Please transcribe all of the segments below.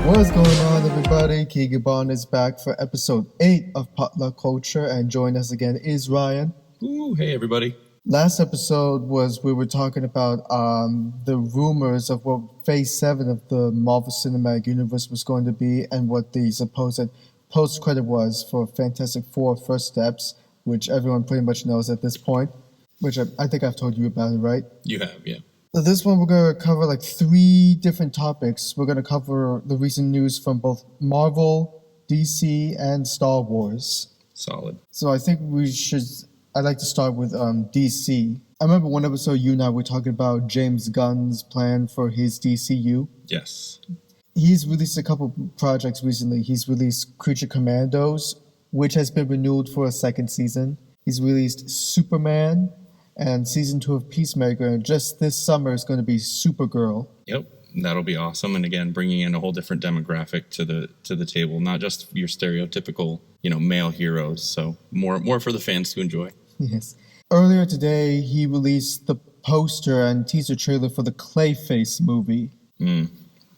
What's going on, everybody? Keagan is back for episode 8 of Potluck Culture, and joining us again is Ryan. Ooh, hey everybody. Last episode we were talking about the rumors of what Phase 7 of the Marvel Cinematic Universe was going to be and what the supposed post-credit was for Fantastic Four First Steps, which everyone pretty much knows at this point, which I think I've told you about it, right? You have, yeah. So this one, we're going to cover like 3 different topics. We're going to cover the recent news from both Marvel, DC, and Star Wars. Solid. So I think I'd like to start with DC. I remember one episode you and I were talking about James Gunn's plan for his DCU. Yes. He's released a couple projects recently. He's released Creature Commandos, which has been renewed for a second season. He's released Superman and season 2 of Peacemaker, and just this summer is going to be Supergirl. Yep, that'll be awesome. And again, bringing in a whole different demographic to the table, not just your stereotypical, male heroes. So more for the fans to enjoy. Yes. Earlier today, he released the poster and teaser trailer for the Clayface movie.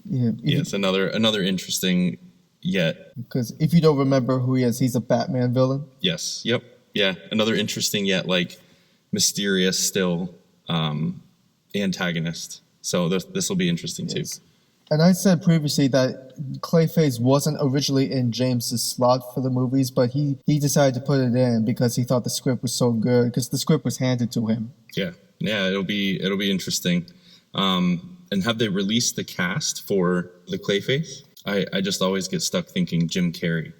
Yes, another interesting yet. Because if you don't remember who he is, he's a Batman villain. Yes. Yep. Yeah. Another interesting yet mysterious still antagonist. So this will be interesting too. And I said previously that Clayface wasn't originally in James's slot for the movies, but he decided to put it in because he thought the script was so good, because the script was handed to him. Yeah, it'll be interesting. And have they released the cast for the Clayface? I just always get stuck thinking Jim Carrey.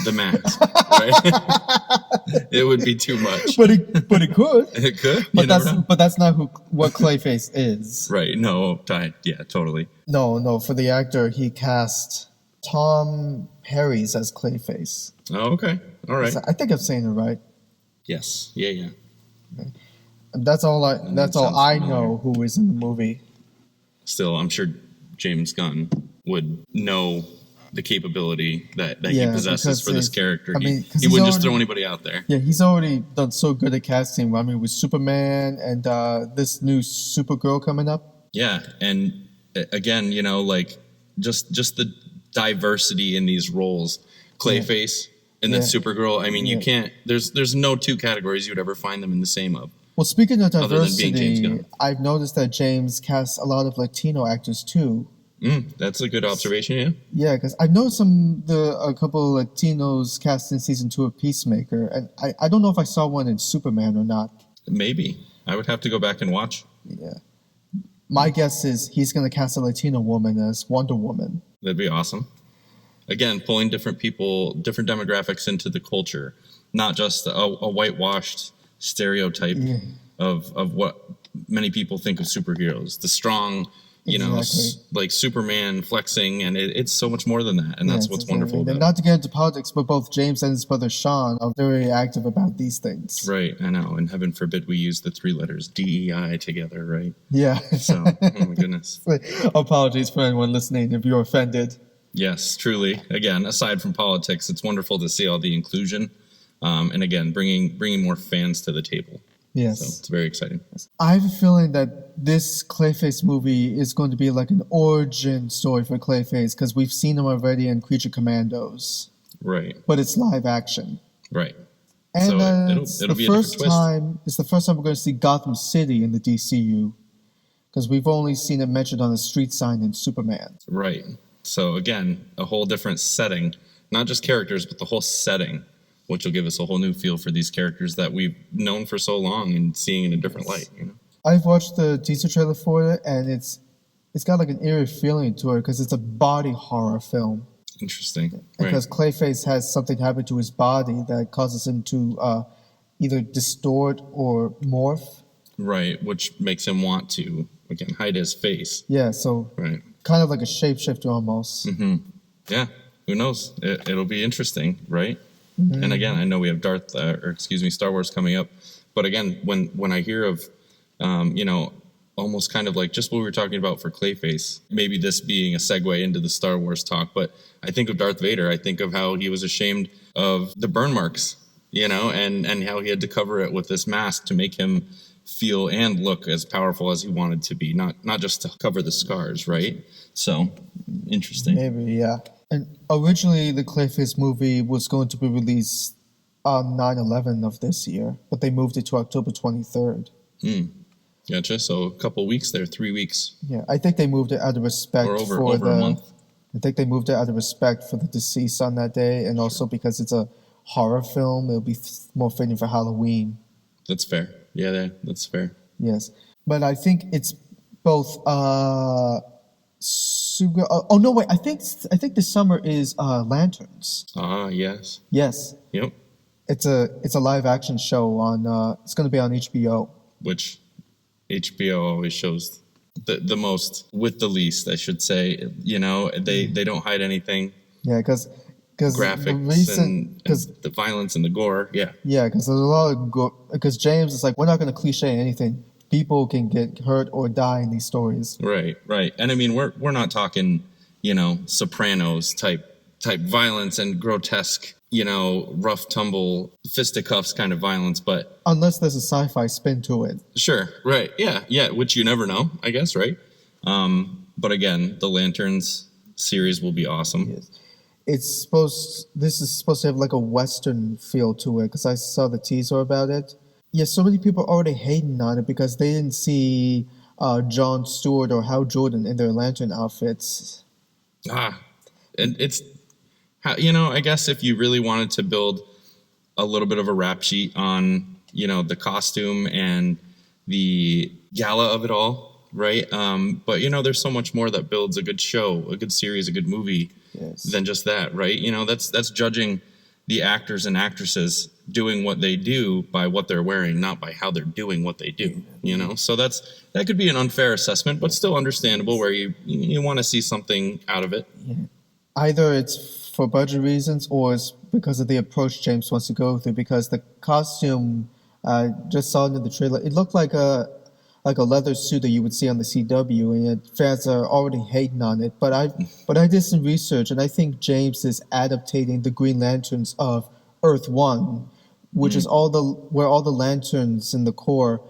The mask, right? It would be too much. But it could. It could. But that's not what Clayface is. Right. No. Yeah. Totally. No. For the actor, he cast Tom Harris as Clayface. Oh, okay. All right. I think I'm saying it right. Yes. Yeah. Okay. That's all I know who is in the movie. Still, I'm sure James Gunn would know the capability that he possesses for this character. He wouldn't just throw anybody out there. Yeah, he's already done so good at casting. I mean, with Superman and this new Supergirl coming up. Yeah, and again, just the diversity in these roles. Clayface and then Supergirl. I mean, you can't. There's no 2 categories you would ever find them in the same of. Well, speaking of diversity, I've noticed that James casts a lot of Latino actors too. That's a good observation, yeah. Yeah, because I know a couple of Latinos cast in season 2 of Peacemaker, and I don't know if I saw one in Superman or not. Maybe. I would have to go back and watch. Yeah. My guess is he's going to cast a Latino woman as Wonder Woman. That'd be awesome. Again, pulling different people, different demographics into the culture, not just a whitewashed stereotype of what many people think of superheroes. The strong... like Superman flexing, and it's so much more than that, and that's what's wonderful about it. Not to get into politics, but both James and his brother Sean are very active about these things. Right, I know, and heaven forbid we use the 3 letters DEI together, right? Yeah. So, oh my goodness. Apologies for anyone listening if you're offended. Yes, truly. Again, aside from politics, it's wonderful to see all the inclusion, and again, bringing more fans to the table. Yes. So it's very exciting. I have a feeling that this Clayface movie is going to be like an origin story for Clayface, because we've seen him already in Creature Commandos. Right. But it's live action. Right. And so it'll be a different twist. It's the first time we're going to see Gotham City in the DCU, because we've only seen it mentioned on a street sign in Superman. Right. So again, a whole different setting, not just characters, but the whole setting, which will give us a whole new feel for these characters that we've known for so long and seeing in a different light. I've watched the teaser trailer for it, and it's got like an eerie feeling to it because it's a body horror film. Interesting. Because Clayface has something happen to his body that causes him to either distort or morph. Right, which makes him want to, again, hide his face. Yeah, so kind of like a shapeshifter almost. Mm-hmm. Yeah, who knows? It'll be interesting, right? Mm-hmm. And again, I know we have Star Wars coming up. But again, when I hear of, almost kind of like just what we were talking about for Clayface, maybe this being a segue into the Star Wars talk, but I think of Darth Vader. I think of how he was ashamed of the burn marks, and how he had to cover it with this mask to make him feel and look as powerful as he wanted to be, not just to cover the scars, right? So Interesting. Maybe, yeah. And originally, the Clayface movie was going to be released on 9/11 of this year, but they moved it to October 23rd. Gotcha. So a couple weeks there, 3 weeks. Yeah, I think they moved it out of respect Or over for a month. I think they moved it out of respect for the deceased on that day, and also because it's a horror film, it'll be more fitting for Halloween. That's fair. Yeah, that's fair. Yes, but I think it's both. Oh no, wait! I think this summer is Lanterns. Ah, yes. Yes, Yep. it's a live action show on. It's going to be on HBO. Which HBO always shows the most with the least, I should say. You know, they don't hide anything. Yeah, because Graphics and the violence and the gore. Yeah. Yeah, because there's a lot of because James is like, we're not going to cliche anything. People can get hurt or die in these stories. Right. And I mean, we're not talking, you know, Sopranos type violence and grotesque, you know, rough tumble fisticuffs kind of violence, but unless there's a sci-fi spin to it. Sure. Right. Yeah. Which you never know, I guess. Right. But again, the Lanterns series will be awesome. Yes. This is supposed to have like a Western feel to it, because I saw the teaser about it. Yeah, so many people are already hating on it because they didn't see Jon Stewart or Hal Jordan in their Lantern outfits. And it's, you know, I guess if you really wanted to build a little bit of a rap sheet on, you know, the costume and the gala of it all, right? But, you know, there's so much more that builds a good show, a good series, a good movie than just that, right? You know, that's judging the actors and actresses doing what they do by what they're wearing, not by how they're doing what they do, you know? So that could be an unfair assessment, but still understandable, where you want to see something out of it. Yeah. Either it's for budget reasons or it's because of the approach James wants to go through, because the costume, I just saw it in the trailer, it looked like a leather suit that you would see on the CW, and fans are already hating on it. But I did some research, and I think James is adaptating the Green Lanterns of Earth 1, which is where all the lanterns in the core,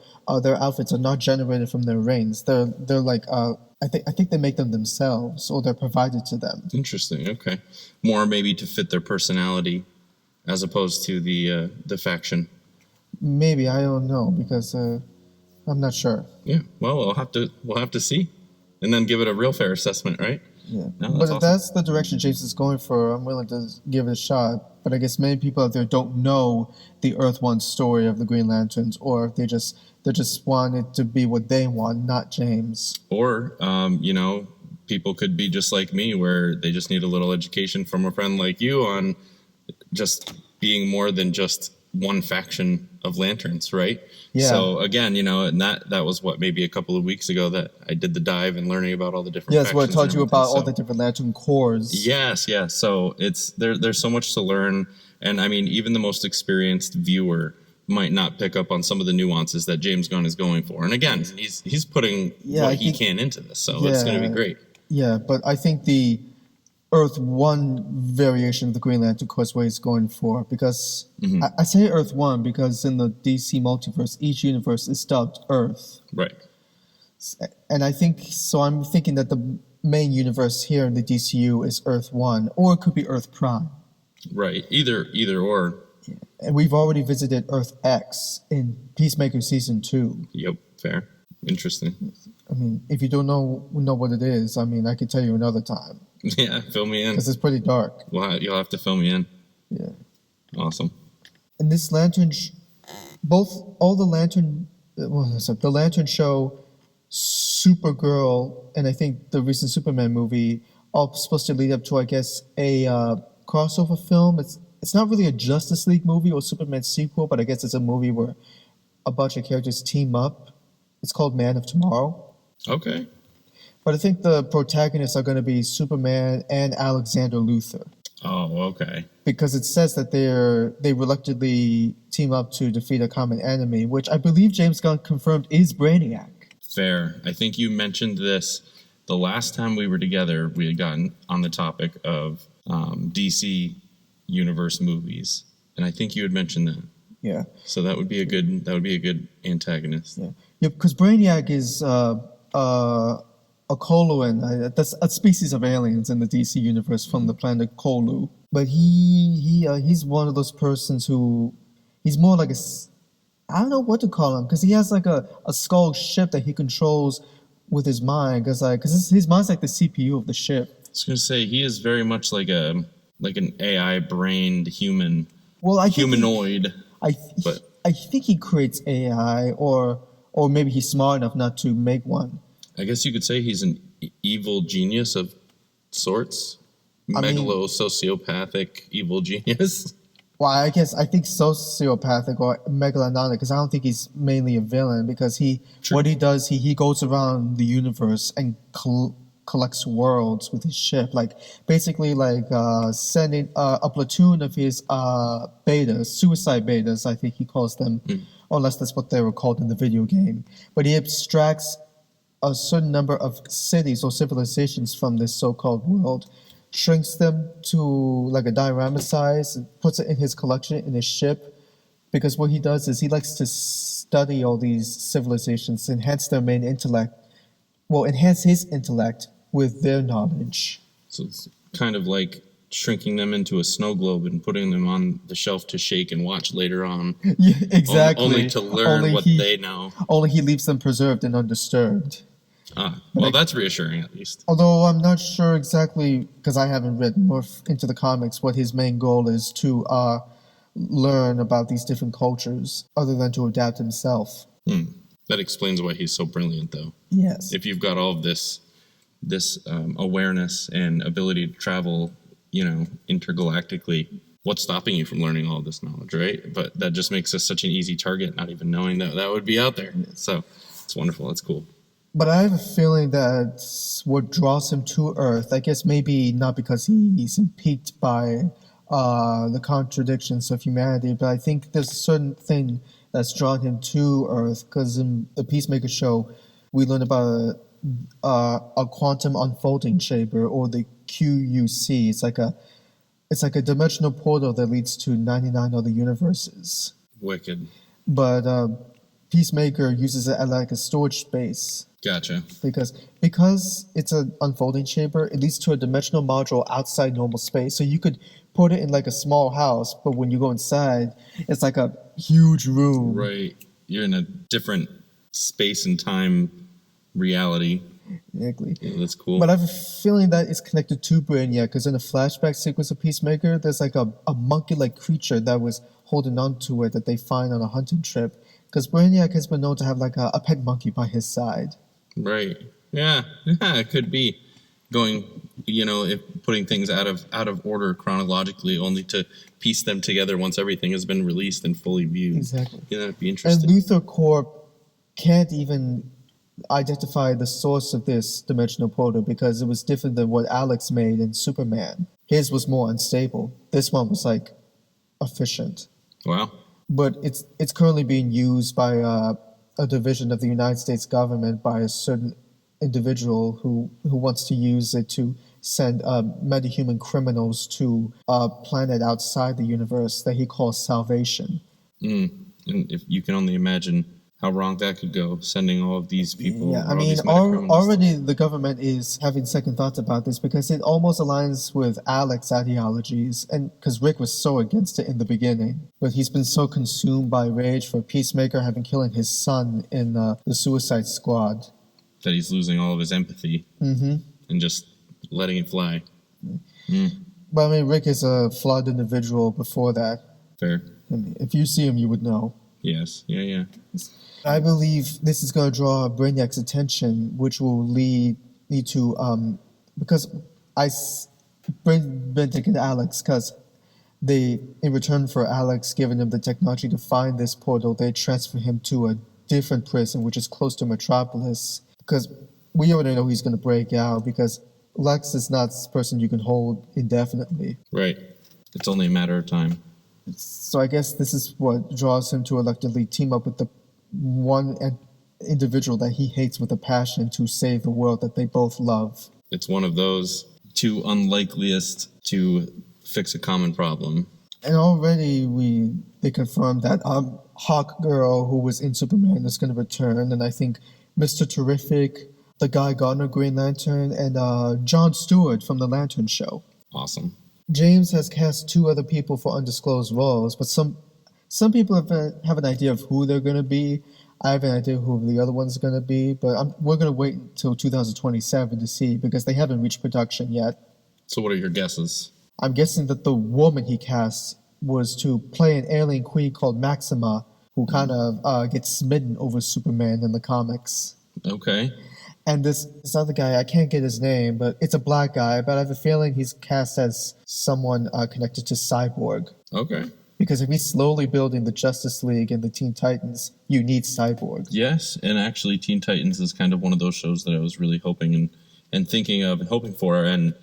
their outfits are not generated from their rings. They're like I think they make them themselves, or they're provided to them. Interesting. Okay, more maybe to fit their personality, as opposed to the faction. Maybe, I don't know, because I'm not sure. Yeah. Well, we'll have to see, and then give it a real fair assessment, right? Yeah. No, but if awesome. that's the direction James is going for, I'm willing to give it a shot. But I guess many people out there don't know the Earth 1 story of the Green Lanterns, or they just want it to be what they want, not James. Or, you know, people could be just like me, where they just need a little education from a friend like you on just being more than just one faction of lanterns, right? Yeah. So again, you know, and that was what, maybe a couple of weeks ago that I did the dive and learning about all the different Yes, factions. where I taught you about so, all the different lantern cores. Yes. So it's there's so much to learn, and I mean, even the most experienced viewer might not pick up on some of the nuances that James Gunn is going for. And again, he's putting what he can into this, so it's going to be great. Yeah, but I think the Earth 1 variation of the Green Lantern is what he's going for, because I say Earth 1 because in the DC multiverse, each universe is dubbed Earth. Right. And I'm thinking that the main universe here in the DCU is Earth 1, or it could be Earth Prime. Right. Either or. Yeah. And we've already visited Earth X in Peacemaker Season 2. Yep. Fair. Interesting. I mean, if you don't know what it is, I mean, I could tell you another time. Yeah, fill me in. Because it's pretty dark. Well, you'll have to fill me in. Yeah. Awesome. And this lantern, the lantern show, Supergirl, and I think the recent Superman movie, all supposed to lead up to, I guess, a crossover film. It's not really a Justice League movie or Superman sequel, but I guess it's a movie where a bunch of characters team up. It's called Man of Tomorrow. Okay. But I think the protagonists are going to be Superman and Alexander Luthor. Oh, okay. Because it says that they reluctantly team up to defeat a common enemy, which I believe James Gunn confirmed is Brainiac. Fair. I think you mentioned this the last time we were together. We had gotten on the topic of DC Universe movies, and I think you had mentioned that. Yeah. So that would be a good antagonist. Yeah, because Brainiac is a a Coluan. That's a species of aliens in the DC universe from the planet Colu. But he's one of those persons who he's more like I don't know what to call him because he has like a skull ship that he controls with his mind because his mind's like the CPU of the ship. I was gonna say he is very much like an AI brained human. Well, humanoid. I think he creates AI or maybe he's smart enough not to make one. I guess you could say he's an evil genius of sorts. Sociopathic evil genius. Well, I think sociopathic or megalomaniac because I don't think he's mainly a villain because what he does, he goes around the universe and collects worlds with his ship, like basically like sending a platoon of his betas, suicide betas, I think he calls them, unless that's what they were called in the video game. But he abstracts a certain number of cities or civilizations from this so-called world, shrinks them to like a diorama size, and puts it in his collection in his ship. Because what he does is he likes to study all these civilizations, enhance their main intellect. Well, enhance his intellect with their knowledge. So it's kind of like shrinking them into a snow globe and putting them on the shelf to shake and watch later on. Yeah, exactly. Only to learn what they know. Only he leaves them preserved and undisturbed. Well, that's reassuring at least. Although I'm not sure exactly, because I haven't read more into the comics, what his main goal is to learn about these different cultures, other than to adapt himself. That explains why he's so brilliant, though. Yes. If you've got all of this awareness and ability to travel, intergalactically, what's stopping you from learning all of this knowledge, right? But that just makes us such an easy target, not even knowing that would be out there. So it's wonderful. That's cool. But I have a feeling that what draws him to Earth, I guess maybe not because he's piqued by the contradictions of humanity, but I think there's a certain thing that's drawn him to Earth, because in the Peacemaker show, we learn about a quantum unfolding chamber, or the QUC. It's like a dimensional portal that leads to 99 other universes. Wicked. But Peacemaker uses it as like a storage space. Gotcha. Because it's an unfolding chamber, it leads to a dimensional module outside normal space. So you could put it in like a small house, but when you go inside, it's like a huge room. Right. You're in a different space and time reality. Exactly. Yeah, that's cool. But I have a feeling that it's connected to Brainiac, because in the flashback sequence of Peacemaker, there's like a monkey-like creature that was holding on to it that they find on a hunting trip. Because Brainiac has been known to have like a pet monkey by his side. Right. Yeah. It could be going, putting things out of order chronologically, only to piece them together once everything has been released and fully viewed. Exactly. Yeah, that'd be interesting. And Luthor Corp can't even identify the source of this dimensional portal because it was different than what Alex made in Superman. His was more unstable. This one was like efficient. Wow. But it's currently being used by a division of the United States government, by a certain individual who wants to use it to send metahuman criminals to a planet outside the universe that he calls Salvation. And if you can only imagine how wrong that could go, sending all of these people. Yeah, I mean, already the government is having second thoughts about this because it almost aligns with Alex's ideologies, and because Rick was so against it in the beginning, but he's been so consumed by rage for Peacemaker having killed his son in the Suicide Squad that he's losing all of his empathy and just letting it fly. But I mean, Rick is a flawed individual before that. Fair. I mean, if you see him, you would know. Yes. Yeah. I believe this is going to draw Brainiac's attention, which will lead to because been taking Alex, because they, in return for Alex giving them the technology to find this portal, they transfer him to a different prison, which is close to Metropolis, because we already know he's going to break out, because Lex is not this person you can hold indefinitely. Right. It's only a matter of time. So I guess this is what draws him to electively team up with the one individual that he hates with a passion to save the world that they both love. It's one of those two unlikeliest to fix a common problem. And already they confirmed that Hawk Girl, who was in Superman, is going to return, and I think Mr. Terrific, the Guy Gardner Green Lantern, and Jon Stewart from the Lantern Show. Awesome. James has cast 2 other people for undisclosed roles, but some people have an idea of who they're going to be. I have an idea who the other one's going to be, but we're going to wait until 2027 to see because they haven't reached production yet. So what are your guesses? I'm guessing that the woman he cast was to play an alien queen called Maxima, who kind of gets smitten over Superman in the comics. Okay. And this other guy, I can't get his name, but it's a black guy, but I have a feeling he's cast as someone connected to Cyborg. Okay. Because if he's slowly building the Justice League and the Teen Titans, you need Cyborg. Yes, and actually Teen Titans is kind of one of those shows that I was really hoping and thinking of and hoping for. And,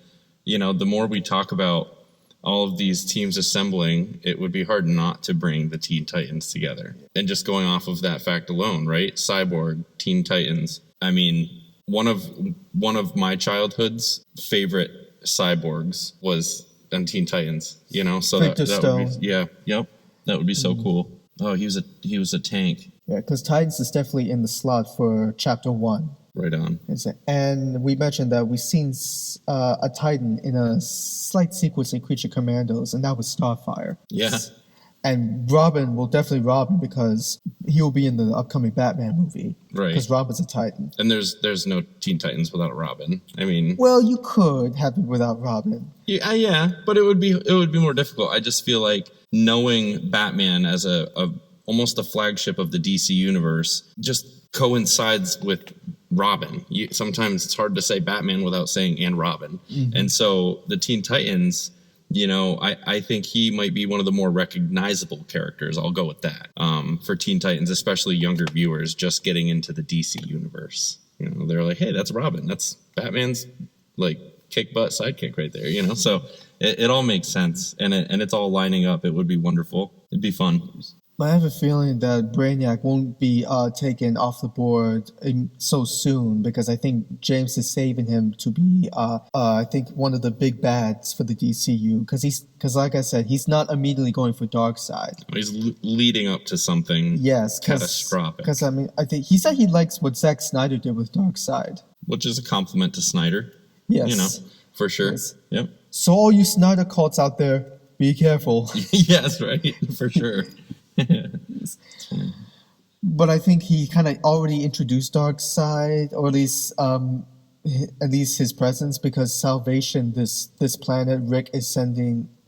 the more we talk about all of these teams assembling, it would be hard not to bring the Teen Titans together. And just going off of that fact alone, right? Cyborg, Teen Titans. I mean, one of my childhood's favorite cyborgs was on Teen Titans, so that would be, that would be so cool. Oh, he was a tank. Yeah, because Titans is definitely in the slot for Chapter 1. Right on. And we mentioned that we've seen a Titan in a slight sequence in Creature Commandos, and that was Starfire. Yeah. And Robin will definitely Robin because he will be in the upcoming Batman movie. Right. Because Robin's a Titan. And there's no Teen Titans without Robin. I mean, well, you could have it without Robin. Yeah, but it would be more difficult. I just feel like knowing Batman as a almost a flagship of the DC universe just coincides with Robin. Sometimes it's hard to say Batman without saying and Robin. Mm-hmm. And so the Teen Titans, I think he might be one of the more recognizable characters. I'll go with that. For Teen Titans, especially younger viewers just getting into the DC universe. They're like, hey, that's Robin. That's Batman's like kick butt sidekick right there, So it all makes sense and it's all lining up. It would be wonderful. It'd be fun. I have a feeling that Brainiac won't be taken off the board so soon because I think James is saving him to be, I think, one of the big bads for the DCU. Because like I said, he's not immediately going for Darkseid. He's leading up to something catastrophic. Because, I think he said he likes what Zack Snyder did with Darkseid. Which is a compliment to Snyder. Yes. For sure. Yes. Yep. So all you Snyder cults out there, be careful. Yes, right. For sure. But I think he kind of already introduced Darkseid, or at least his presence, because Salvation, this planet Rick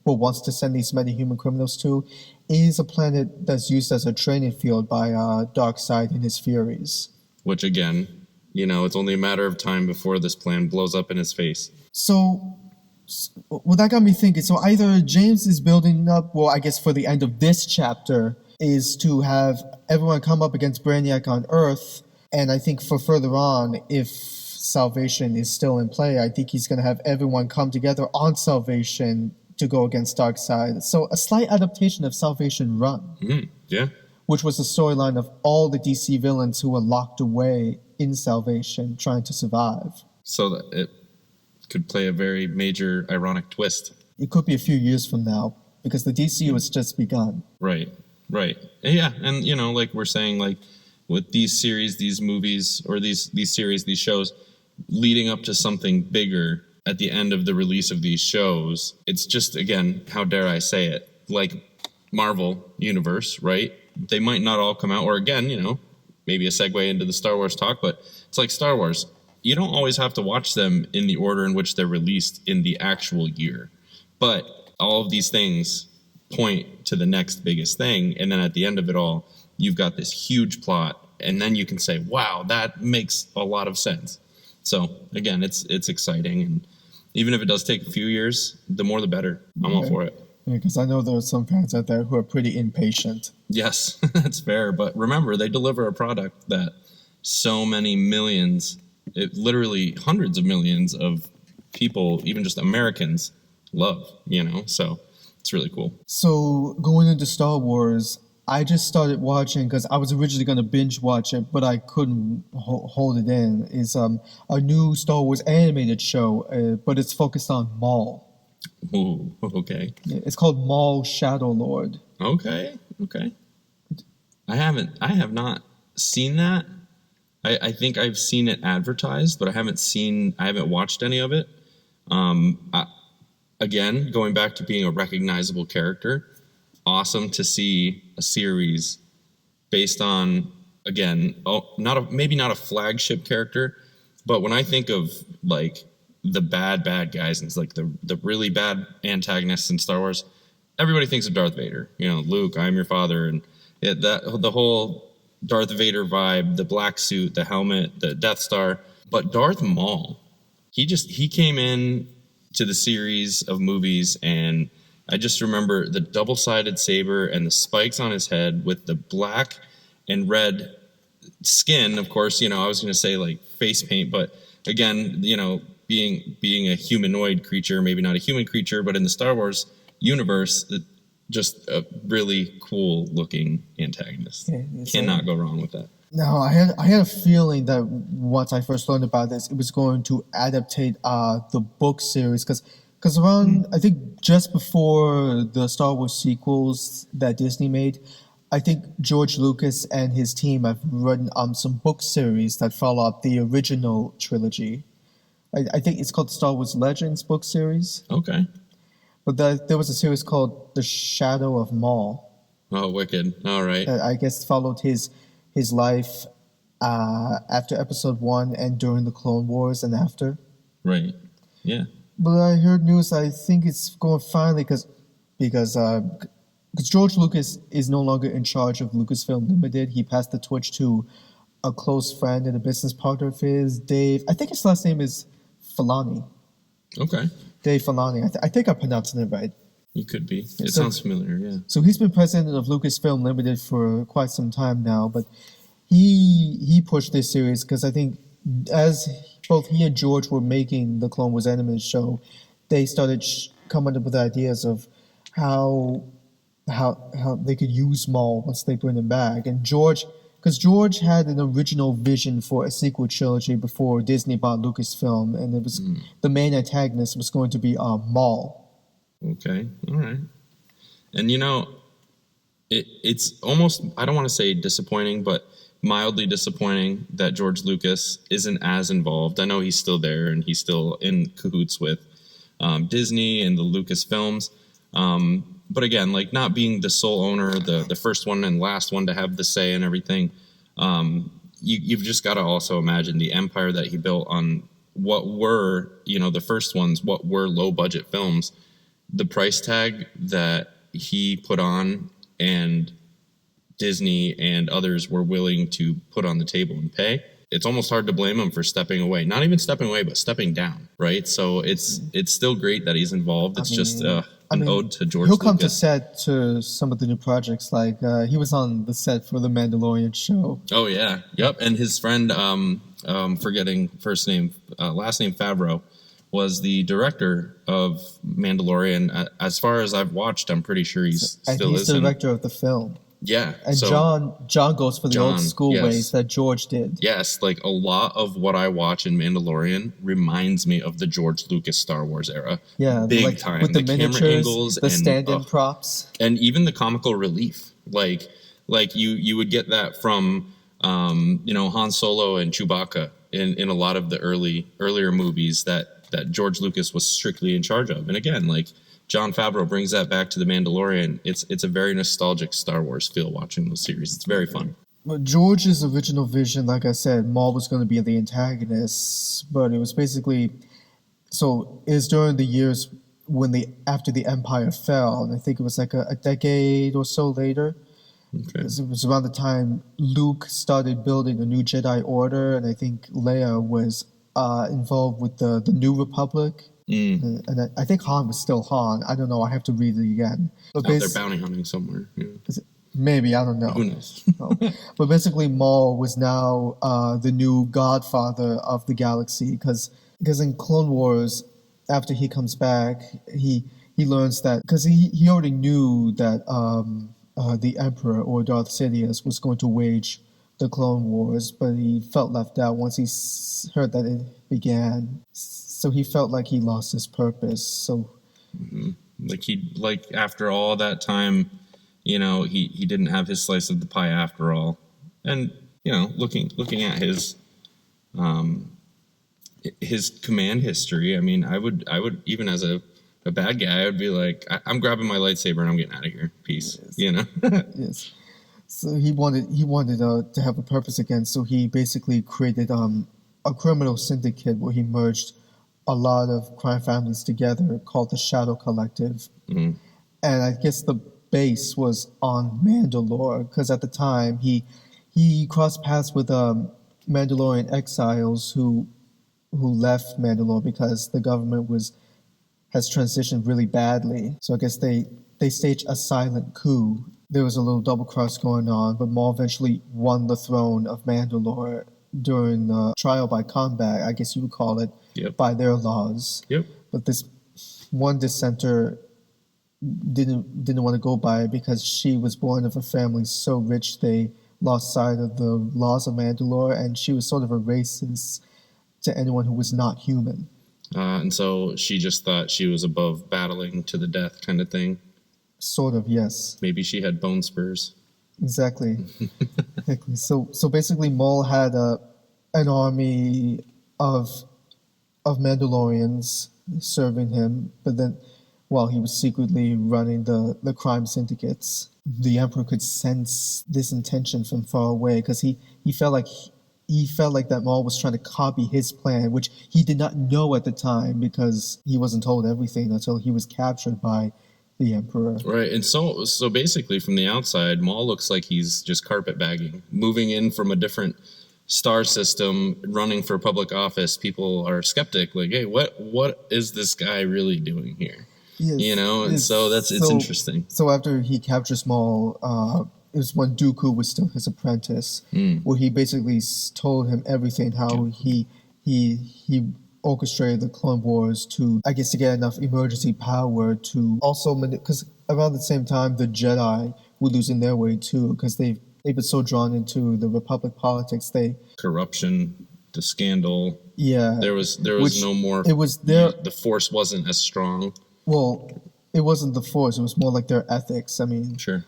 wants to send these metahuman criminals to, is a planet that's used as a training field by Darkseid and his Furies. Which again, it's only a matter of time before this plan blows up in his face. So that got me thinking. So either James is building up, well, I guess for the end of this chapter, is to have everyone come up against Brainiac on Earth. And I think for further on, if Salvation is still in play, I think he's going to have everyone come together on Salvation to go against Darkseid. So a slight adaptation of Salvation Run. Mm-hmm. Yeah. Which was the storyline of all the DC villains who were locked away in Salvation trying to survive. So that it could play a very major ironic twist. It could be a few years from now because the DCU has just begun. Right. Yeah, and like we're saying, like with these series, these movies, or these series, these shows, leading up to something bigger at the end of the release of these shows, it's just, again, how dare I say it, like Marvel Universe, right? They might not all come out, or again, maybe a segue into the Star Wars talk, but it's like Star Wars. You don't always have to watch them in the order in which they're released in the actual year. But all of these things point to the next biggest thing. And then at the end of it all, you've got this huge plot. And then you can say, wow, that makes a lot of sense. So again, it's exciting. And even if it does take a few years, the more the better. I'm all for it. Because I know there are some fans out there who are pretty impatient. Yes, that's fair. But remember, they deliver a product that so many millions, literally hundreds of millions of people, even just Americans, love, so it's really cool. So going into Star Wars, I just started watching because I was originally going to binge watch it, but I couldn't hold it in. Is a new Star Wars animated show, but it's focused on Maul. Ooh, okay. It's called Maul Shadow Lord. Okay. I have not seen that. I think I've seen it advertised, but I haven't watched any of it. Again, going back to being a recognizable character, awesome to see a series based on, again, maybe not a flagship character, but when I think of like the bad guys and it's like the really bad antagonists in Star Wars, everybody thinks of Darth Vader. You know, Luke, I'm your father, and the whole Darth Vader vibe, the black suit, the helmet, the Death Star. But Darth Maul, he came in to the series of movies, and I just remember the double-sided saber and the spikes on his head with the black and red skin. Of course, I was going to say like face paint, but again, being a humanoid creature, maybe not a human creature, but in the Star Wars universe, just a really cool looking antagonist. Yeah, cannot go wrong with that. No, I had a feeling that once I first learned about this, it was going to adaptate the book series because around I think just before the Star Wars sequels that Disney made, I think George Lucas and his team have written some book series that follow up the original trilogy. I think it's called the Star Wars Legends book series. Okay. But there was a series called The Shadow of Maul. Oh, wicked! All right. I guess followed his life after Episode 1 and during the Clone Wars and after. Right. Yeah. But I heard news. I think it's going finally because George Lucas is no longer in charge of Lucasfilm Limited. He passed the torch to a close friend and a business partner of his, Dave. I think his last name is Filoni. Okay. Dave Filoni. I think I'm pronouncing it right. You could be. It sounds familiar, yeah. So he's been president of Lucasfilm Limited for quite some time now, but he pushed this series because I think as both he and George were making the Clone Wars animated show, they started coming up with ideas of how they could use Maul once they bring him back. And George had an original vision for a sequel trilogy before Disney bought Lucasfilm, and it was the main antagonist was going to be Maul. Okay, all right. And it's almost, I don't want to say disappointing, but mildly disappointing that George Lucas isn't as involved. I know he's still there and he's still in cahoots with Disney and the Lucasfilms. But again, like not being the sole owner, the first one and last one to have the say and everything, you've just got to also imagine the empire that he built on what were, the first ones, what were low budget films. The price tag that he put on and Disney and others were willing to put on the table and pay, it's almost hard to blame him for stepping away. Not even stepping away, but stepping down, right? So it's still great that he's involved. It's just an ode to George Lucas. He'll come to set to some of the new projects. Like he was on the set for the Mandalorian show. Oh, yeah. Yep. And his friend, forgetting last name Favreau, was the director of Mandalorian. As far as I've watched, I'm pretty sure he's the director of the film. Yeah. And John goes for the old school ways that George did. Yes, like a lot of what I watch in Mandalorian reminds me of the George Lucas Star Wars era. Yeah, big time. With the camera angles, the stand-in props. And even the comical relief. Like you would get that from Han Solo and Chewbacca in a lot of the earlier movies that George Lucas was strictly in charge of. And again, like Jon Favreau brings that back to The Mandalorian. It's a very nostalgic Star Wars feel watching those series. It's very fun. Well, George's original vision, like I said, Maul was going to be the antagonist, but it was basically so it was during the years after the Empire fell, and I think it was like a decade or so later. Okay. It was around the time Luke started building a new Jedi Order, and I think Leia was involved with the New Republic. And I think Han was still Han. I don't know. I have to read it again. But they're bounty hunting somewhere. Yeah. Maybe. I don't know. Who knows? But basically, Maul was now the new godfather of the galaxy because in Clone Wars, after he comes back, he learns that because he already knew that the Emperor or Darth Sidious was going to wage the Clone Wars, but he felt left out once he heard that it began. So he felt like he lost his purpose. So, like after all that time, he didn't have his slice of the pie after all. And looking at his command history. I mean, I would even as a bad guy, I would be like, I'm grabbing my lightsaber and I'm getting out of here. Peace. Yes. Yes. So he wanted to have a purpose again. So he basically created a criminal syndicate where he merged a lot of crime families together called the Shadow Collective. Mm-hmm. And I guess the base was on Mandalore because at the time he crossed paths with Mandalorian exiles who left Mandalore because the government has transitioned really badly. So I guess they staged a silent coup. There was a little double cross going on, but Maul eventually won the throne of Mandalore during the trial by combat, I guess you would call it, by their laws. Yep. But this one dissenter didn't want to go by it because she was born of a family so rich they lost sight of the laws of Mandalore, and she was sort of a racist to anyone who was not human. And so she just thought she was above battling to the death kind of thing. Sort of, yes. Maybe she had bone spurs. Exactly. Exactly. So basically, Maul had an army of Mandalorians serving him, but then while he was secretly running the crime syndicates, the Emperor could sense this intention from far away because he felt like that Maul was trying to copy his plan, which he did not know at the time because he wasn't told everything until he was captured by the Emperor. Right, and so basically from the outside, Maul looks like he's just carpetbagging, moving in from a different star system, running for public office. People are skeptic, like, hey, what is this guy really doing here? Yes, And yes. so it's interesting. So after he captures Maul, it was when Dooku was still his apprentice, where he basically told him everything, how he orchestrated the Clone Wars to get enough emergency power to also, because around the same time the Jedi were losing their way too, because they've been so drawn into the Republic politics. Corruption, the scandal. Yeah, there was no more. It was their the Force wasn't as strong. Well, it wasn't the Force. It was more like their ethics. I mean, sure.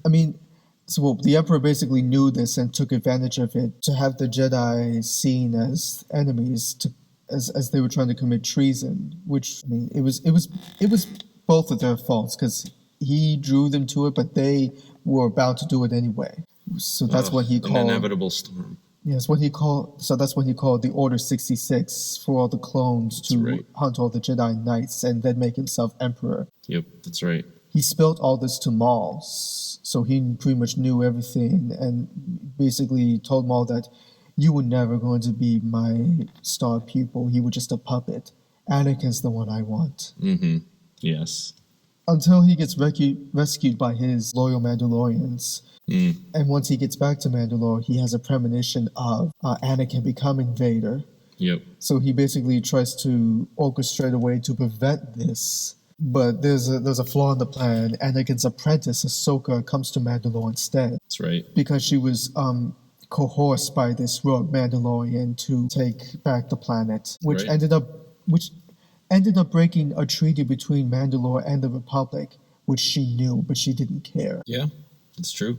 I mean, so the Emperor basically knew this and took advantage of it to have the Jedi seen as enemies, as they were trying to commit treason. Which, I mean, it was both of their faults because he drew them to it, but they were bound to do it anyway. So that's what he called an inevitable storm. Yes, that's what he called the Order 66 for all the clones to hunt all the Jedi Knights and then make himself Emperor. Yep, that's right. He spilled all this to Maul, so he pretty much knew everything and basically told Maul that you were never going to be my star pupil. You were just a puppet. Anakin's the one I want. Mm-hmm. Yes. Until he gets rescued by his loyal Mandalorians. And once he gets back to Mandalore, he has a premonition of Anakin becoming Vader. Yep. So he basically tries to orchestrate a way to prevent this. But there's a flaw in the plan. Anakin's apprentice, Ahsoka, comes to Mandalore instead. That's right. Because she was coerced by this rogue Mandalorian to take back the planet, which ended up breaking a treaty between Mandalore and the Republic, which she knew, but she didn't care. Yeah, it's true.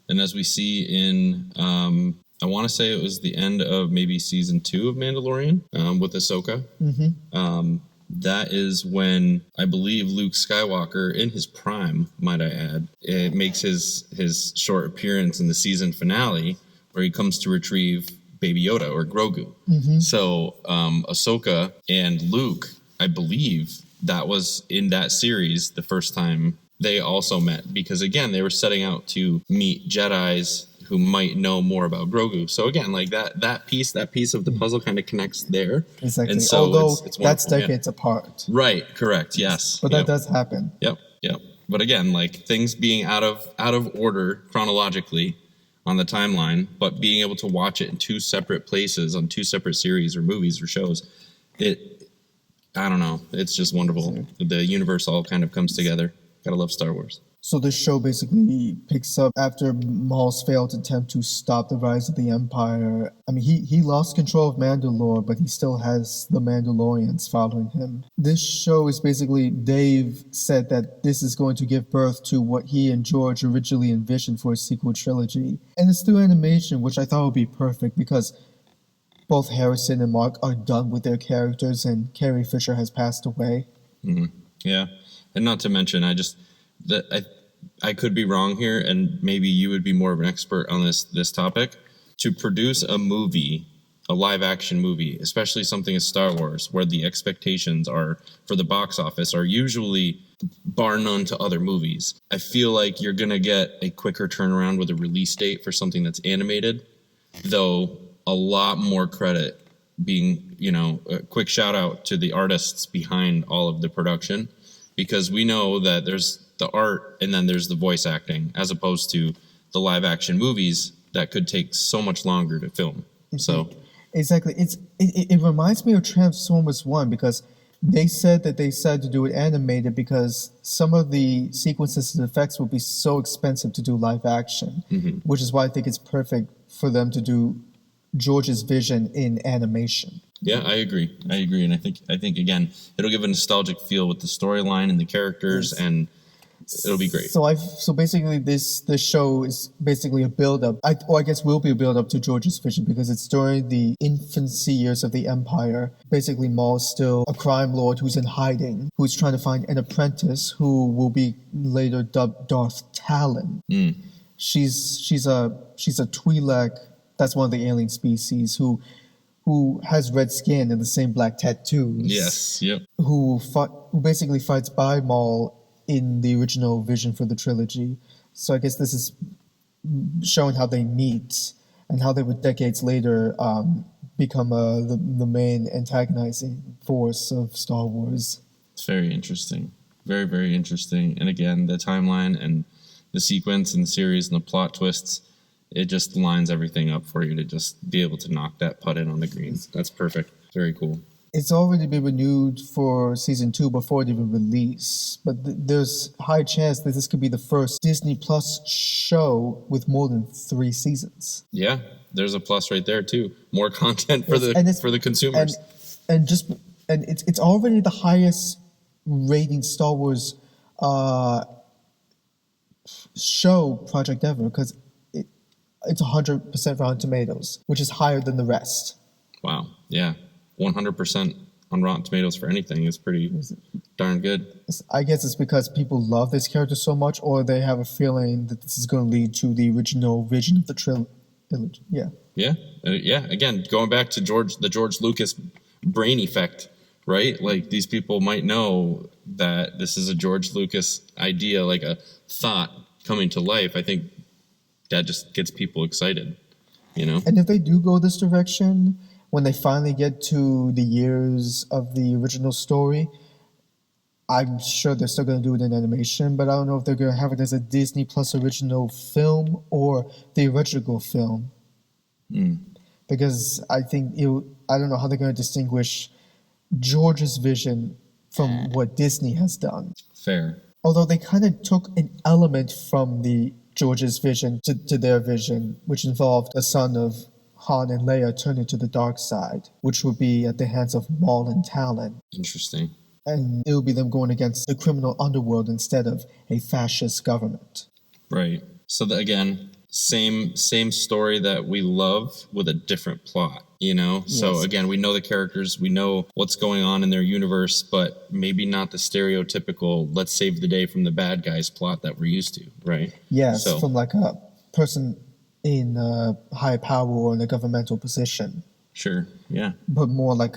And as we see in, I want to say it was the end of maybe season 2 of Mandalorian with Ahsoka. Mm-hmm. That is when I believe Luke Skywalker, in his prime, might I add, it makes his short appearance in the season finale where he comes to retrieve Baby Yoda or Grogu. Mm-hmm. So Ahsoka and Luke, I believe that was in that series the first time they also met, because again they were setting out to meet Jedis who might know more about Grogu. So again, like that piece of the puzzle kind of connects there. Exactly. And so although it's that's decades apart. Right. Correct. Yes. But that does happen. Yep. But again, like things being out of order chronologically on the timeline, but being able to watch it in two separate places on two separate series or movies or shows, I don't know. It's just wonderful. The universe all kind of comes together. Gotta love Star Wars. So the show basically picks up after Maul's failed attempt to stop the rise of the Empire. I mean, he lost control of Mandalore, but he still has the Mandalorians following him. This show is basically, Dave said that this is going to give birth to what he and George originally envisioned for a sequel trilogy. And it's through animation, which I thought would be perfect because both Harrison and Mark are done with their characters and Carrie Fisher has passed away. Mm-hmm. Yeah. And not to mention, I could be wrong here, and maybe you would be more of an expert on this topic. To produce a movie, a live-action movie, especially something as Star Wars, where the expectations are for the box office are usually bar none to other movies, I feel like you're going to get a quicker turnaround with a release date for something that's animated, though a lot more credit being, a quick shout-out to the artists behind all of the production, because we know that there's the art and then there's the voice acting, as opposed to the live action movies that could take so much longer to film. So exactly, it reminds me of Transformers 1 because they said that they decided to do it animated because some of the sequences and effects would be so expensive to do live action, which is why I think it's perfect for them to do George's vision in animation. Yeah, I agree, and I think again, it'll give a nostalgic feel with the storyline and the characters, and it'll be great. So basically, this show is basically a build-up. I guess will be a build-up to George's vision because it's during the infancy years of the Empire. Basically, Maul is still a crime lord who's in hiding, who's trying to find an apprentice who will be later dubbed Darth Talon. She's a Twi'lek. That's one of the alien species who has red skin and the same black tattoos. Yes, yep. Who basically fights by Maul in the original vision for the trilogy. So I guess this is showing how they meet and how they would decades later become the main antagonizing force of Star Wars. It's very interesting. Very, very interesting. And again, the timeline and the sequence and the series and the plot twists, it just lines everything up for you to just be able to knock that putt in on the greens. That's perfect. Very cool. It's already been renewed for season 2 before it even released, but there's high chance that this could be the first Disney Plus show with more than 3 seasons. Yeah, there's a plus right there too. More content for the consumers. And it's already the highest rating Star Wars show project ever because it's 100% Rotten Tomatoes, which is higher than the rest. Wow. Yeah. 100% on Rotten Tomatoes for anything is pretty darn good. I guess it's because people love this character so much, or they have a feeling that this is going to lead to the original vision of the trilogy. Yeah. Yeah. Again, going back to the George Lucas brain effect, right? Like these people might know that this is a George Lucas idea, like a thought coming to life. I think that just gets people excited, And if they do go this direction, when they finally get to the years of the original story, I'm sure they're still going to do it in animation, but I don't know if they're going to have it as a Disney Plus original film or the original film. Because I think I don't know how they're going to distinguish George's vision from what Disney has done. Fair. Although they kind of took an element from the George's vision to their vision, which involved a son of Han and Leia turning to the dark side, which would be at the hands of Maul and Talon. Interesting. And it would be them going against the criminal underworld instead of a fascist government. Right. So again, same story that we love with a different plot, So Yes. again, we know the characters, we know what's going on in their universe, but maybe not the stereotypical let's save the day from the bad guys plot that we're used to, right? Yes, from like a person in high power or in a governmental position. Sure, yeah. But more like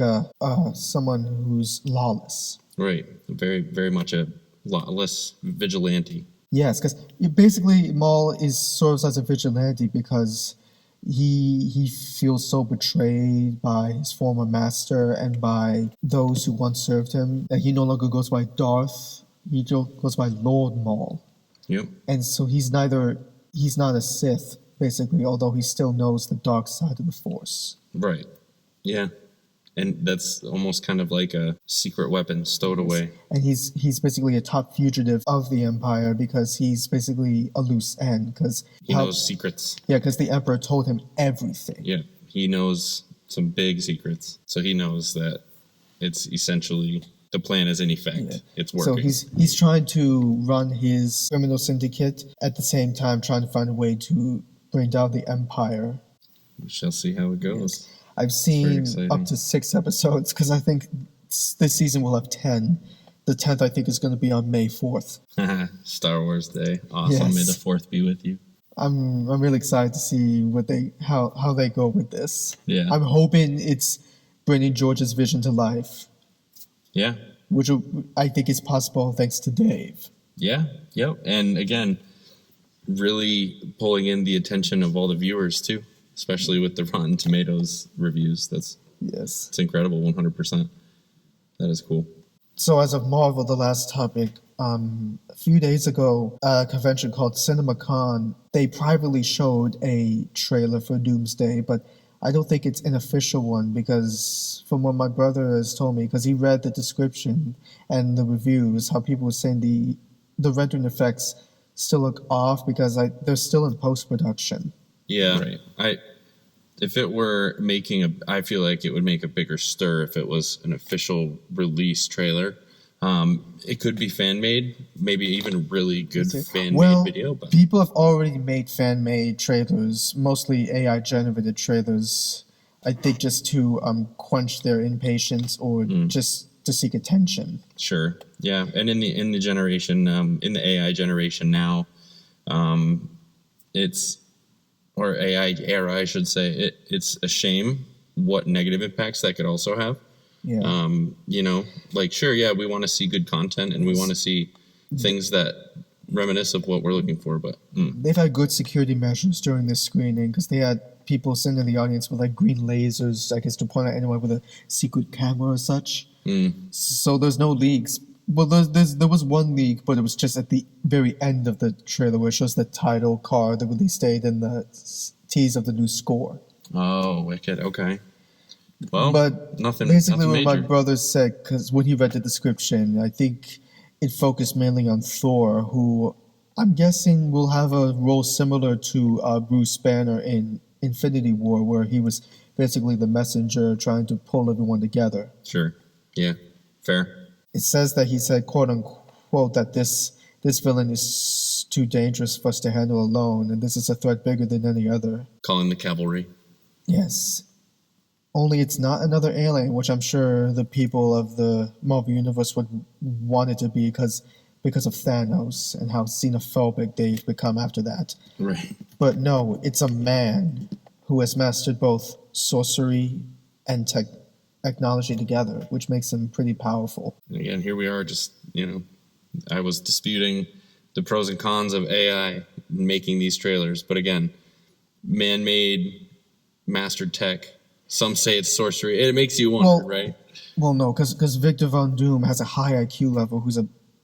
someone who's lawless. Right, very, very much a lawless vigilante. Yes, because basically Maul serves as a vigilante because he feels so betrayed by his former master and by those who once served him that he no longer goes by Darth, he goes by Lord Maul. Yep. And so he's not a Sith, basically, although he still knows the dark side of the Force. Right. Yeah. and that's almost kind of like a secret weapon stowed away. And he's basically a top fugitive of the Empire because he's basically a loose end. Because he knows secrets. Yeah, because the Emperor told him everything. Yeah, he knows some big secrets. So he knows that it's essentially the plan is in effect. Yeah. It's working. So he's trying to run his criminal syndicate at the same time trying to find a way to bring down the Empire. We shall see how it goes. Yes. I've seen up to 6 episodes because I think this season will have 10. The 10th, I think, is going to be on May 4th. Star Wars Day. Awesome. Yes. May the 4th be with you. I'm really excited to see how they go with this. Yeah. I'm hoping it's bringing George's vision to life. Yeah. Which I think is possible thanks to Dave. Yeah. Yep. And again, really pulling in the attention of all the viewers too, especially with the Rotten Tomatoes reviews. It's incredible. 100%. That is cool. So as of Marvel, the last topic, a few days ago, a convention called CinemaCon, they privately showed a trailer for Doomsday, but I don't think it's an official one because from what my brother has told me, because he read the description and the reviews, how people were saying the rendering effects still look off because they're still in post-production. Yeah. Right. If it were I feel like it would make a bigger stir if it was an official release trailer. It could be fan-made, maybe even really good fan-made video. But people have already made fan-made trailers, mostly AI-generated trailers, I think just to quench their impatience or just to seek attention. Sure, yeah. And in the generation, in the AI generation now, or AI era, I should say, it's a shame what negative impacts that could also have. Yeah. Sure, yeah, we want to see good content and we want to see things that reminisce of what we're looking for, but they've had good security measures during this screening because they had people sitting in the audience with like green lasers, I guess, to point at anyone with a secret camera or such. So there's no leaks. Well, there was one leak, but it was just at the very end of the trailer where it shows the title card, the release date, and the tease of the new score. Oh, wicked. Okay. Well, but nothing. Basically, nothing what major. my brother said, because when he read the description, I think it focused mainly on Thor, who I'm guessing will have a role similar to Bruce Banner in Infinity War, where he was basically the messenger trying to pull everyone together. Sure. Yeah. Fair. It says that he said, quote unquote, that this villain is too dangerous for us to handle alone, and this is a threat bigger than any other. Calling the cavalry. Yes. Only it's not another alien, which I'm sure the people of the Marvel Universe would want it to be because of Thanos and how xenophobic they've become after that. Right. But no, it's a man who has mastered both sorcery and technology together, which makes him pretty powerful. And again, here we are just, I was disputing the pros and cons of AI making these trailers. But again, man-made, mastered tech. Some say it's sorcery. It makes you wonder, right? Well, no, because Victor Von Doom has a high IQ level.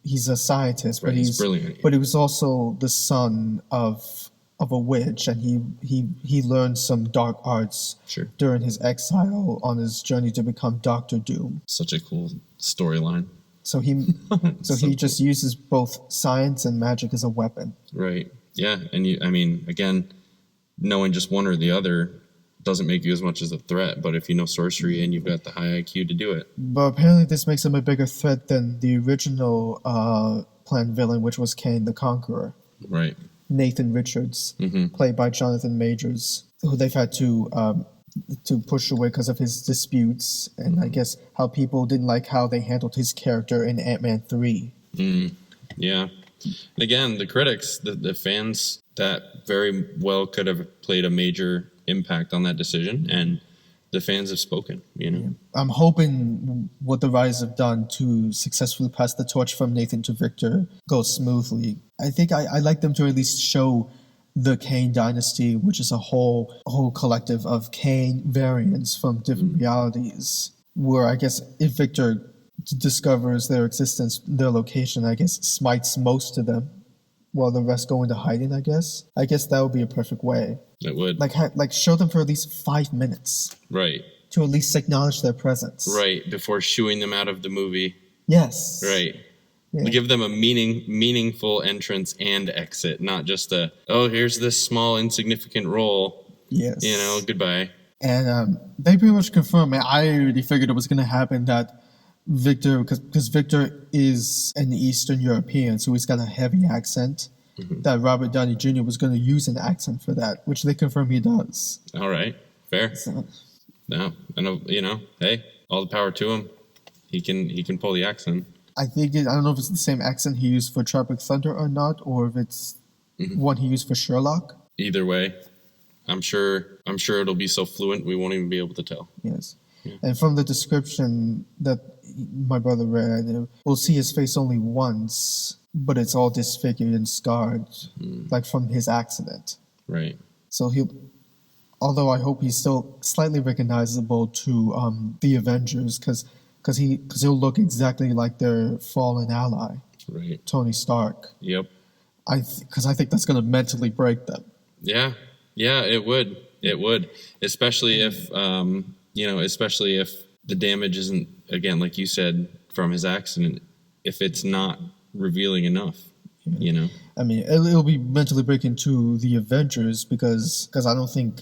He's a scientist, right, but he's brilliant. But he was also the son of a witch, and he learned some dark arts during his exile on his journey to become Doctor Doom. Such a cool storyline. So he just uses both science and magic as a weapon. Right. Yeah, and again, knowing just one or the other doesn't make you as much as a threat, but if you know sorcery and you've got the high IQ to do it. But apparently this makes him a bigger threat than the original planned villain, which was Kane the Conqueror. Right. Nathan Richards, played by Jonathan Majors, who they've had to push away because of his disputes, and I guess how people didn't like how they handled his character in Ant-Man 3. Yeah. And again, the critics, the fans, that very well could have played a major impact on that decision, and the fans have spoken, I'm hoping what the writers have done to successfully pass the torch from Nathan to Victor goes smoothly. I think I like them to at least show the Kane dynasty, which is a whole collective of Kane variants from different realities, where I guess if Victor discovers their existence, their location, I guess smites most of them, while the rest go into hiding, I guess that would be a perfect way. It would. Like show them for at least 5 minutes. Right. to at least acknowledge their presence. Right, before shooing them out of the movie. Yes. Right. Yeah. Give them a meaningful entrance and exit, not just here's this small insignificant role. Yes. Goodbye. And they pretty much confirmed it. I already figured it was going to happen that Victor, because Victor is an Eastern European, so he's got a heavy accent, that Robert Downey Jr. was going to use an accent for that, which they confirm he does. All right. Fair. So, No, hey, all the power to him. He can pull the accent. I don't know if it's the same accent he used for Tropic Thunder or not, or if it's one he used for Sherlock. Either way, I'm sure it'll be so fluent we won't even be able to tell. Yes. Yeah. And from the description that my brother read, we'll see his face only once, but it's all disfigured and scarred, like from his accident. Right. So although I hope he's still slightly recognizable to the Avengers, because he'll look exactly like their fallen ally, right, Tony Stark. Yep. Because I think that's going to mentally break them. Yeah, it would, especially if the damage isn't, again, like you said, from his accident, if it's not revealing enough. Yeah. I mean, it'll be mentally breaking to the Avengers because I don't think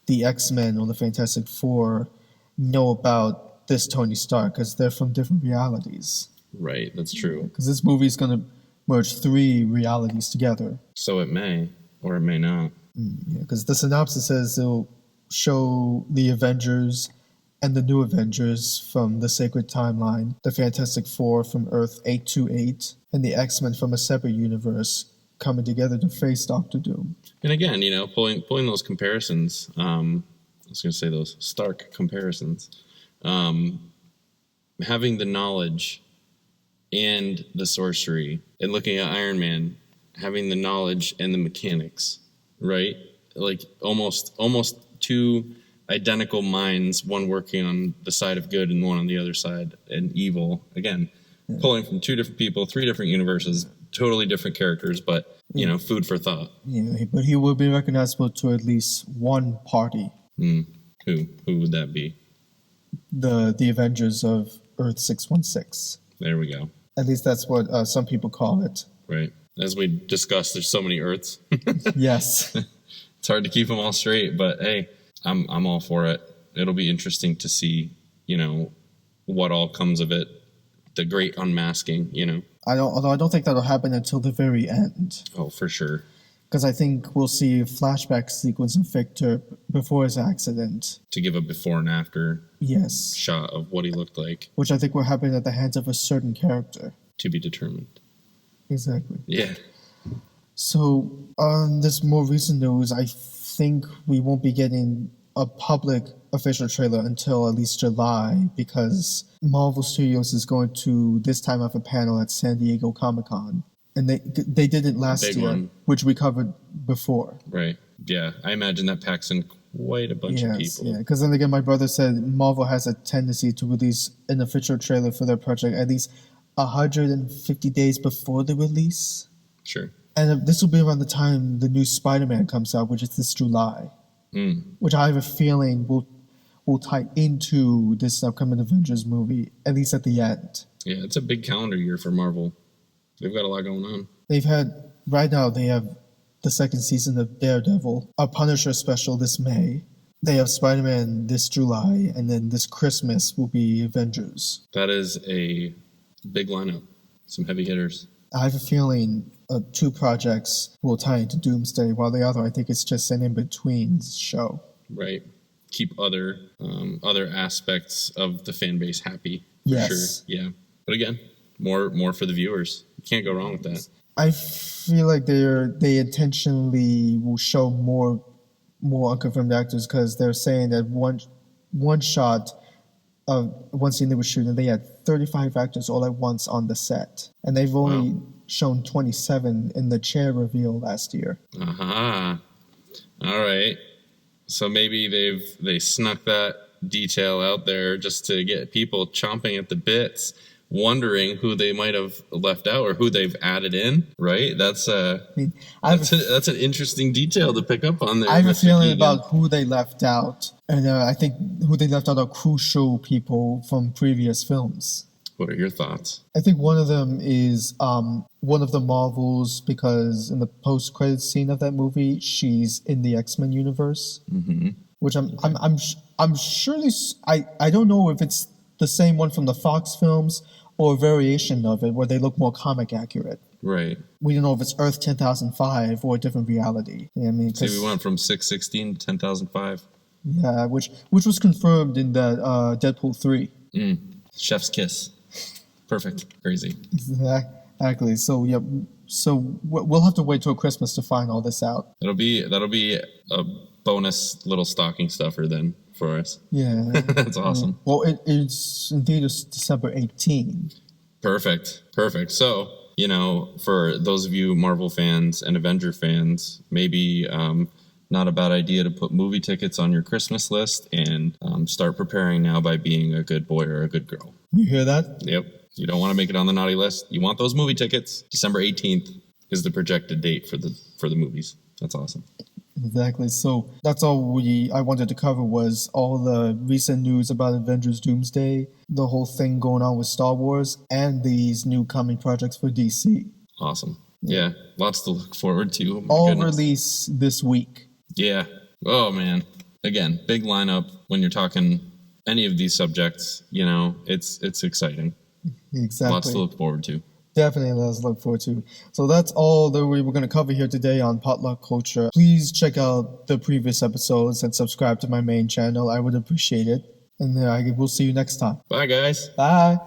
the X-Men or the Fantastic Four know about this Tony Stark because they're from different realities. Right, that's true. Because this movie is going to merge 3 realities together. So it may, or it may not. Because the synopsis says it'll show the Avengers and the new Avengers from the Sacred Timeline, the Fantastic Four from Earth 828, and the X-Men from a separate universe coming together to face Doctor Doom. And again, pulling those comparisons, I was going to say those stark comparisons, having the knowledge and the sorcery, and looking at Iron Man, having the knowledge and the mechanics, right? Like almost 2 identical minds, one working on the side of good and one on the other side and evil. Again, pulling from 2 different people, 3 different universes, totally different characters, but food for thought. Yeah, but he will be recognizable to at least one party. Who would that be? The Avengers of Earth 616. There we go. At least that's what some people call it. Right. As we discussed, there's so many Earths. Yes. It's hard to keep them all straight, but hey, I'm all for it. It'll be interesting to see, what all comes of it. The great unmasking, Although I don't think that'll happen until the very end. Oh, for sure. Because I think we'll see a flashback sequence of Victor before his accident. To give a before and after shot of what he looked like. Which I think will happen at the hands of a certain character. To be determined. Exactly. Yeah. So, on this more recent news, I think we won't be getting a public official trailer until at least July because Marvel Studios is going to this time have a panel at San Diego Comic-Con. And they did it last year, which we covered before. Right. Yeah. I imagine that packs in quite a bunch of people. Yeah. Because then again, my brother said Marvel has a tendency to release an official trailer for their project at least 150 days before the release. Sure. And this will be around the time the new Spider-Man comes out, which is this July. Which I have a feeling will tie into this upcoming Avengers movie, at least at the end. Yeah, it's a big calendar year for Marvel. They've got a lot going on. Right now they have the 2nd season of Daredevil, a Punisher special this May. They have Spider-Man this July, and then this Christmas will be Avengers. That is a big lineup. Some heavy hitters. I have a feeling 2 projects will tie into Doomsday, while the other, I think it's just an in-between show. Right. Keep other aspects of the fan base happy. For sure. Yeah. But again, more for the viewers. You can't go wrong with that. I feel like they intentionally will show more unconfirmed actors because they're saying that one shot of one scene they were shooting, they had 35 actors all at once on the set, and they've only shown 27 in the chair reveal last year. All right. So maybe they snuck that detail out there just to get people chomping at the bits wondering who they might have left out or who they've added in, right? That's mean, that's an interesting detail to pick up on there. I have a Mr. feeling Keagan. about who they left out, and I think who they left out are crucial people from previous films. What are your thoughts? I think one of them is one of the Marvels, because in the post-credits scene of that movie, she's in the X-Men universe, which I'm surely I don't know if it's the same one from the Fox films or a variation of it where they look more comic accurate. Right. We don't know if it's Earth 10,005 or a different reality. I mean, See, we went from 616 to 10,005. Yeah, which was confirmed in that Deadpool 3. Chef's kiss. Perfect. Crazy. Exactly. So yeah. So we'll have to wait till Christmas to find all this out. That'll be a bonus little stocking stuffer then for us. Yeah. That's awesome. Well, it's in theaters December 18. Perfect. So, for those of you Marvel fans and Avenger fans, maybe not a bad idea to put movie tickets on your Christmas list and start preparing now by being a good boy or a good girl. You hear that? Yep. You don't want to make it on the naughty list. You want those movie tickets. December 18th is the projected date for the movies. That's awesome. Exactly. So that's all I wanted to cover was all the recent news about Avengers Doomsday, the whole thing going on with Star Wars, and these new coming projects for DC. Awesome. Yeah. Lots to look forward to. All release this week. Yeah. Oh, man. Again, big lineup when you're talking any of these subjects. It's exciting. Exactly. Lots to look forward to. Definitely lots to look forward to. So that's all that we were going to cover here today on Potluck Culture. Please check out the previous episodes and subscribe to my main channel. I would appreciate it. And we'll see you next time. Bye, guys. Bye.